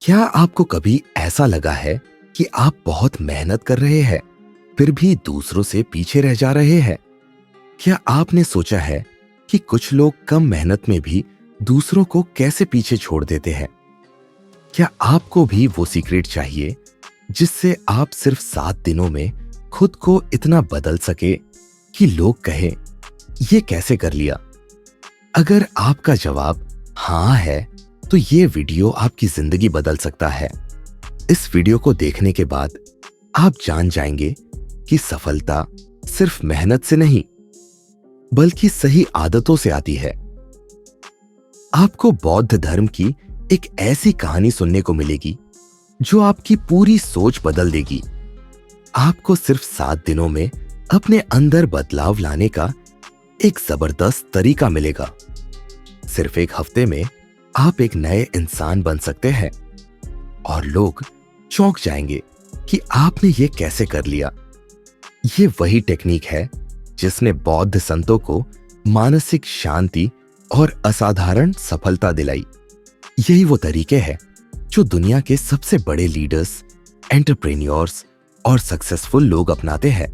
क्या आपको कभी ऐसा लगा है कि आप बहुत मेहनत कर रहे हैं, फिर भी दूसरों से पीछे रह जा रहे हैं? क्या आपने सोचा है कि कुछ लोग कम मेहनत में भी दूसरों को कैसे पीछे छोड़ देते हैं? क्या आपको भी वो सीक्रेट चाहिए जिससे आप सिर्फ 7 दिनों में खुद को इतना बदल सके कि लोग कहें, ये कैसे कर लिया? अगर आपका जवाब हाँ है, तो ये वीडियो आपकी जिंदगी बदल सकता है। इस वीडियो को देखने के बाद आप जान जाएंगे कि सफलता सिर्फ मेहनत से नहीं, बल्कि सही आदतों से आती है। आपको बौद्ध धर्म की एक ऐसी कहानी सुनने को मिलेगी जो आपकी पूरी सोच बदल देगी। आपको सिर्फ 7 दिनों में अपने अंदर बदलाव लाने का एक जबरदस्त तरीका मिलेगा। सिर्फ एक हफ्ते में आप एक नए इंसान बन सकते हैं और लोग चौंक जाएंगे कि आपने ये कैसे कर लिया। ये वही टेक्निक है जिसने बौद्ध संतों को मानसिक शांति और असाधारण सफलता दिलाई। यही वो तरीके हैं जो दुनिया के सबसे बड़े लीडर्स, एंटरप्रेन्योर्स और सक्सेसफुल लोग अपनाते हैं।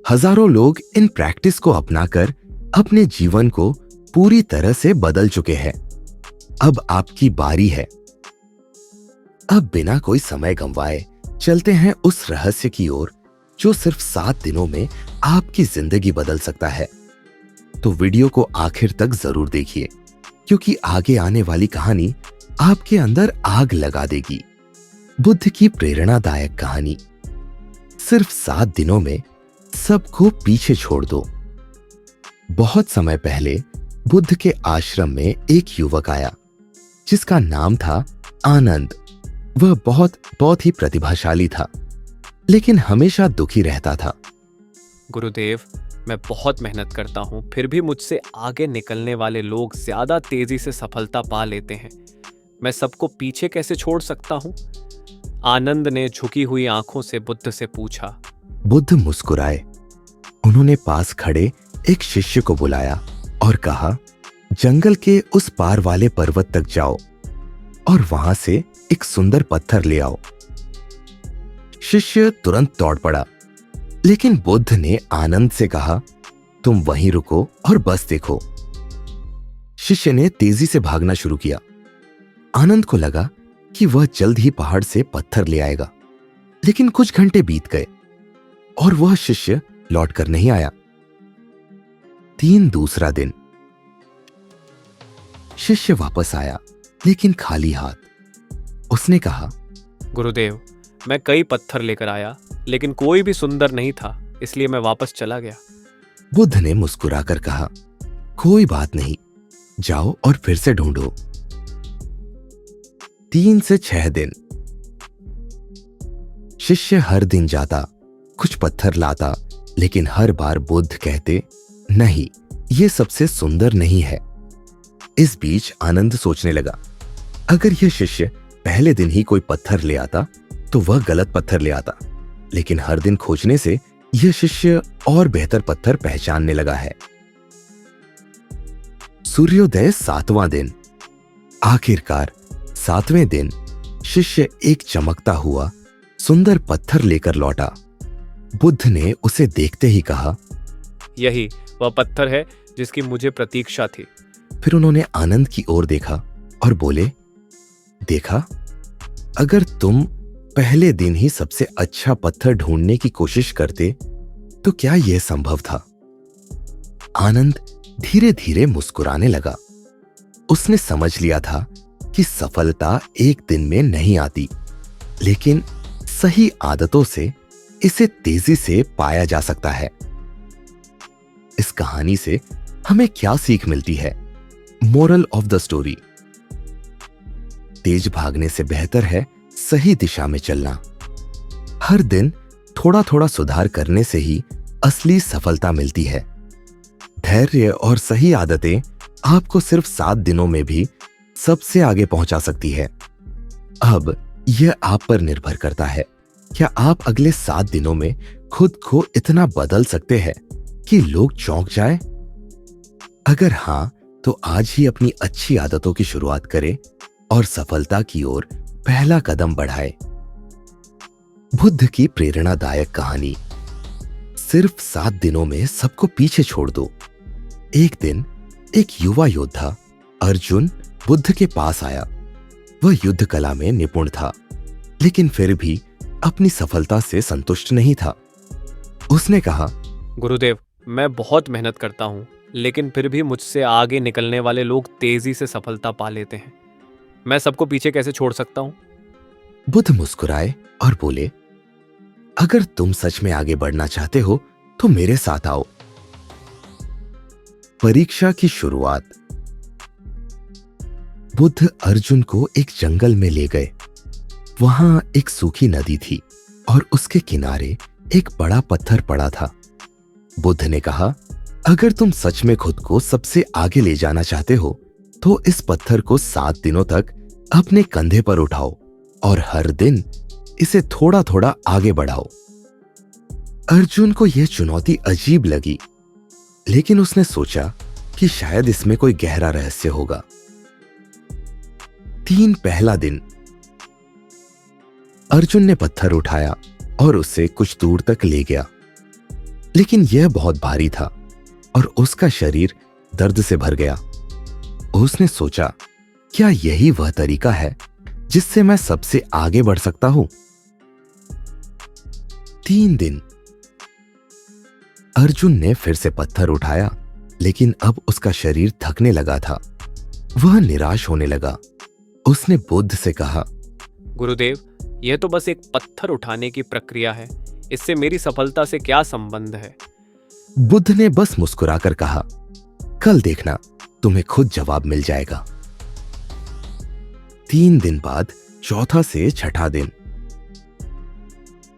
हजारों लोग इन प्रैक्टिस को अपनाकर अपने जीवन को पूरी तरह से बदल चुके हैं। अब आपकी बारी है। अब बिना कोई समय गंवाए चलते हैं उस रहस्य की ओर जो सिर्फ 7 दिनों में आपकी जिंदगी बदल सकता है। तो वीडियो को आखिर तक जरूर देखिए, क्योंकि आगे आने वाली कहानी आपके अंदर आग लगा देगी। बुद्ध की प्रेरणादायक कहानी। सिर्फ 7 दिनों में सबको पीछे छोड़ दो। बहुत समय पहले बुद्ध के आश्रम में एक युवक आया जिसका नाम था आनंद। वह बहुत ही प्रतिभाशाली था, लेकिन हमेशा दुखी रहता था। गुरुदेव, मैं बहुत मेहनत करता हूँ, फिर भी मुझसे आगे निकलने वाले लोग ज्यादा तेजी से सफलता पा लेते हैं। मैं सबको पीछे कैसे छोड़ सकता हूँ? आनंद ने झुकी हुई आंखों से बुद्ध से पूछा। बुद्ध मुस्कुराए। उन्होंने पास खड़े एक शिष्य को बुलाया और कहा, जंगल के उस पार वाले पर्वत तक जाओ और वहां से एक सुंदर पत्थर ले आओ। शिष्य तुरंत दौड़ पड़ा, लेकिन बुद्ध ने आनंद से कहा, तुम वहीं रुको और बस देखो। शिष्य ने तेजी से भागना शुरू किया। आनंद को लगा कि वह जल्द ही पहाड़ से पत्थर ले आएगा, लेकिन कुछ घंटे बीत गए और वह शिष्य लौटकर नहीं आया। दूसरा दिन शिष्य वापस आया, लेकिन खाली हाथ। उसने कहा, गुरुदेव, मैं कई पत्थर लेकर आया, लेकिन कोई भी सुंदर नहीं था, इसलिए मैं वापस चला गया। बुद्ध ने मुस्कुराकर कहा, कोई बात नहीं, जाओ और फिर से ढूंढो। 3 से 6 दिन। शिष्य हर दिन जाता, कुछ पत्थर लाता, लेकिन हर बार बुद्ध कहते, नहीं, ये सबसे सुंदर नहीं है। इस बीच आनंद सोचने लगा, अगर यह शिष्य पहले दिन ही कोई पत्थर ले आता तो वह गलत पत्थर ले आता, लेकिन हर दिन खोजने से यह शिष्य और बेहतर पत्थर पहचानने लगा है। सूर्योदय 7वां दिन। आखिरकार 7वें दिन शिष्य एक चमकता हुआ सुंदर पत्थर लेकर लौटा। बुद्ध ने उसे देखते ही कहा, यही वह पत्थर है जिसकी मुझे प्रतीक्षा थी। फिर उन्होंने आनंद की ओर देखा और बोले, देखा, अगर तुम पहले दिन ही सबसे अच्छा पत्थर ढूंढने की कोशिश करते तो क्या यह संभव था? आनंद धीरे धीरे मुस्कुराने लगा। उसने समझ लिया था कि सफलता एक दिन में नहीं आती, लेकिन सही आदतों से इसे तेजी से पाया जा सकता है। इस कहानी से हमें क्या सीख मिलती है? मोरल ऑफ द स्टोरी, तेज भागने से बेहतर है सही दिशा में चलना। हर दिन थोड़ा थोड़ा सुधार करने से ही असली सफलता मिलती है। धैर्य और सही आदतें आपको सिर्फ 7 दिनों में भी सबसे आगे पहुंचा सकती है। अब यह आप पर निर्भर करता है, क्या आप अगले 7 दिनों में खुद को इतना बदल सकते हैं कि लोग चौंक जाएं? अगर हां, तो आज ही अपनी अच्छी आदतों की शुरुआत करें और सफलता की ओर पहला कदम बढ़ाए। बुद्ध की प्रेरणादायक कहानी। सिर्फ 7 दिनों में सबको पीछे छोड़ दो। एक दिन एक युवा योद्धा अर्जुन बुद्ध के पास आया। वह युद्ध कला में निपुण था, लेकिन फिर भी अपनी सफलता से संतुष्ट नहीं था। उसने कहा, गुरुदेव, मैं बहुत मेहनत करता हूँ, लेकिन फिर भी मुझसे आगे निकलने वाले लोग तेजी से सफलता पा लेते हैं। मैं सबको पीछे कैसे छोड़ सकता हूँ? बुद्ध मुस्कुराए और बोले, अगर तुम सच में आगे बढ़ना चाहते हो तो मेरे साथ आओ। परीक्षा की शुरुआत। बुद्ध अर्जुन को एक जंगल में ले गए। वहां एक सूखी नदी थी और उसके किनारे एक बड़ा पत्थर पड़ा था। बुद्ध ने कहा, अगर तुम सच में खुद को सबसे आगे ले जाना चाहते हो तो इस पत्थर को 7 दिनों तक अपने कंधे पर उठाओ और हर दिन इसे थोड़ा थोड़ा आगे बढ़ाओ। अर्जुन को यह चुनौती अजीब लगी, लेकिन उसने सोचा कि शायद इसमें कोई गहरा रहस्य होगा। पहला दिन। अर्जुन ने पत्थर उठाया और उसे कुछ दूर तक ले गया, लेकिन यह बहुत भारी था और उसका शरीर दर्द से भर गया। उसने सोचा, क्या यही वह तरीका है जिससे मैं सबसे आगे बढ़ सकता हूं? 3 दिन। अर्जुन ने फिर से पत्थर उठाया, लेकिन अब उसका शरीर थकने लगा था। वह निराश होने लगा। उसने बुद्ध से कहा, गुरुदेव, यह तो बस एक पत्थर उठाने की प्रक्रिया है। इससे मेरी सफलता से क्या संबंध है? बुद्ध ने बस मुस्कुराकर कहा, कल देखना, तुम्हें खुद जवाब मिल जाएगा। 3 दिन बाद चौथा से छठा दिन।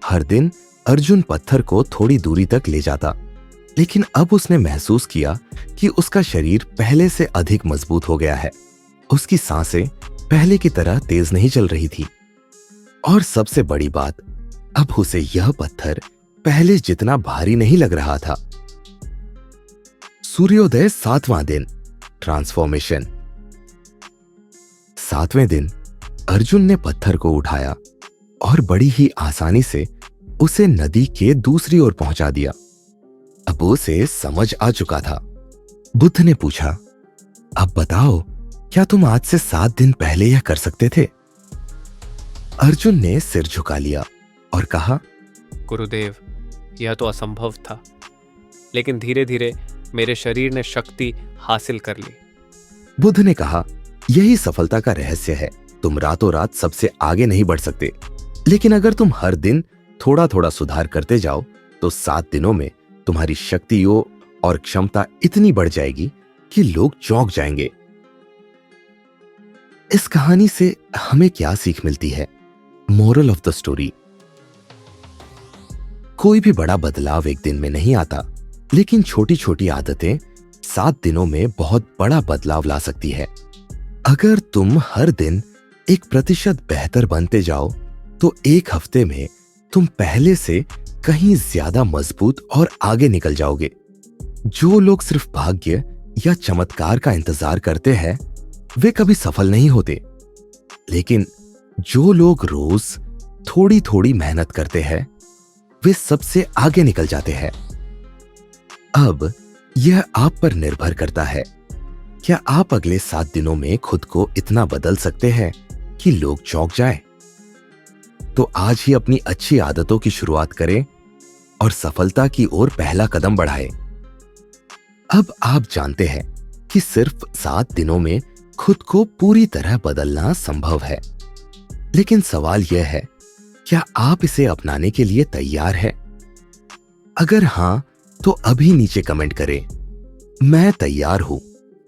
हर दिन अर्जुन पत्थर को थोड़ी दूरी तक ले जाता, लेकिन अब उसने महसूस किया कि उसका शरीर पहले से अधिक मजबूत हो गया है। उसकी सांसें पहले की तरह तेज नहीं चल रही थी, और सबसे बड़ी बात, अब उसे यह पत्थर पहले जितना भारी नहीं लग रहा था। सूर्योदय 7वां दिन। ट्रांसफॉर्मेशन। 7वें दिन अर्जुन ने पत्थर को उठाया और बड़ी ही आसानी से उसे नदी के दूसरी ओर पहुंचा दिया। अब उसे समझ आ चुका था। बुद्ध ने पूछा, अब बताओ, क्या तुम आज से 7 दिन पहले यह कर सकते थे? अर्जुन ने सिर झुका लिया और कहा, गुरुदेव, यह तो असंभव था, लेकिन धीरे धीरे मेरे शरीर ने शक्ति हासिल कर ली। बुद्ध ने कहा, यही सफलता का रहस्य है। तुम रातों रात सबसे आगे नहीं बढ़ सकते, लेकिन अगर तुम हर दिन थोड़ा थोड़ा सुधार करते जाओ तो 7 दिनों में तुम्हारी शक्तियों और क्षमता इतनी बढ़ जाएगी कि लोग चौंक जाएंगे। इस कहानी से हमें क्या सीख मिलती है? Moral of the story. कोई भी बड़ा बदलाव एक दिन में नहीं आता, लेकिन छोटी छोटी आदतें 7 दिनों में बहुत बड़ा बदलाव ला सकती है। अगर तुम हर दिन 1% बेहतर बनते जाओ तो एक हफ्ते में तुम पहले से कहीं ज्यादा मजबूत और आगे निकल जाओगे। जो लोग सिर्फ भाग्य या चमत्कार का इंतजार करते हैं वे कभी सफल नहीं होते, लेकिन जो लोग रोज थोड़ी थोड़ी मेहनत करते हैं वे सबसे आगे निकल जाते हैं। अब यह आप पर निर्भर करता है, क्या आप अगले 7 दिनों में खुद को इतना बदल सकते हैं कि लोग चौंक जाएं? तो आज ही अपनी अच्छी आदतों की शुरुआत करें और सफलता की ओर पहला कदम बढ़ाएं। अब आप जानते हैं कि सिर्फ 7 दिनों में खुद को पूरी तरह बदलना संभव है, लेकिन सवाल यह है, क्या आप इसे अपनाने के लिए तैयार हैं? अगर हां, तो अभी नीचे कमेंट करें, मैं तैयार हूं,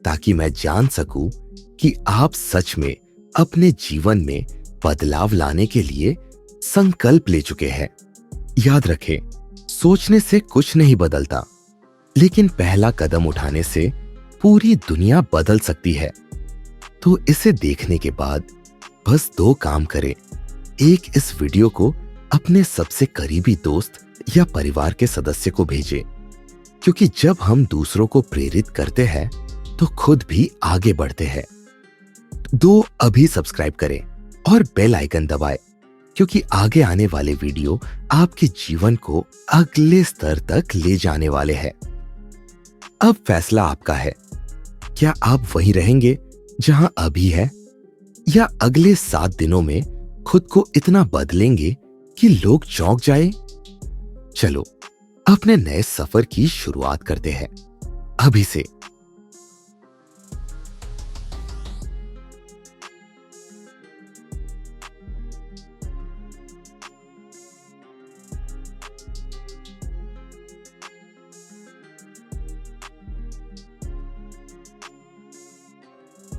ताकि मैं जान सकूं कि आप सच में अपने जीवन में बदलाव लाने के लिए संकल्प ले चुके हैं। याद रखें, सोचने से कुछ नहीं बदलता, लेकिन पहला कदम उठाने से पूरी दुनिया बदल सकती है। तो इसे देखने के बाद बस 2 काम करें। एक, इस वीडियो को अपने सबसे करीबी दोस्त या परिवार के सदस्य को भेजें, क्योंकि जब हम दूसरों को प्रेरित करते हैं तो खुद भी आगे बढ़ते हैं। 2, अभी सब्सक्राइब करें और बेल आइकन दबाएं, क्योंकि आगे आने वाले वीडियो आपके जीवन को अगले स्तर तक ले जाने वाले हैं। अब फैसला आपका है। क्या आप वहीं रहेंगे जहां अभी है, या अगले 7 दिनों में खुद को इतना बदलेंगे कि लोग चौंक जाए? चलो अपने नए सफर की शुरुआत करते हैं अभी से।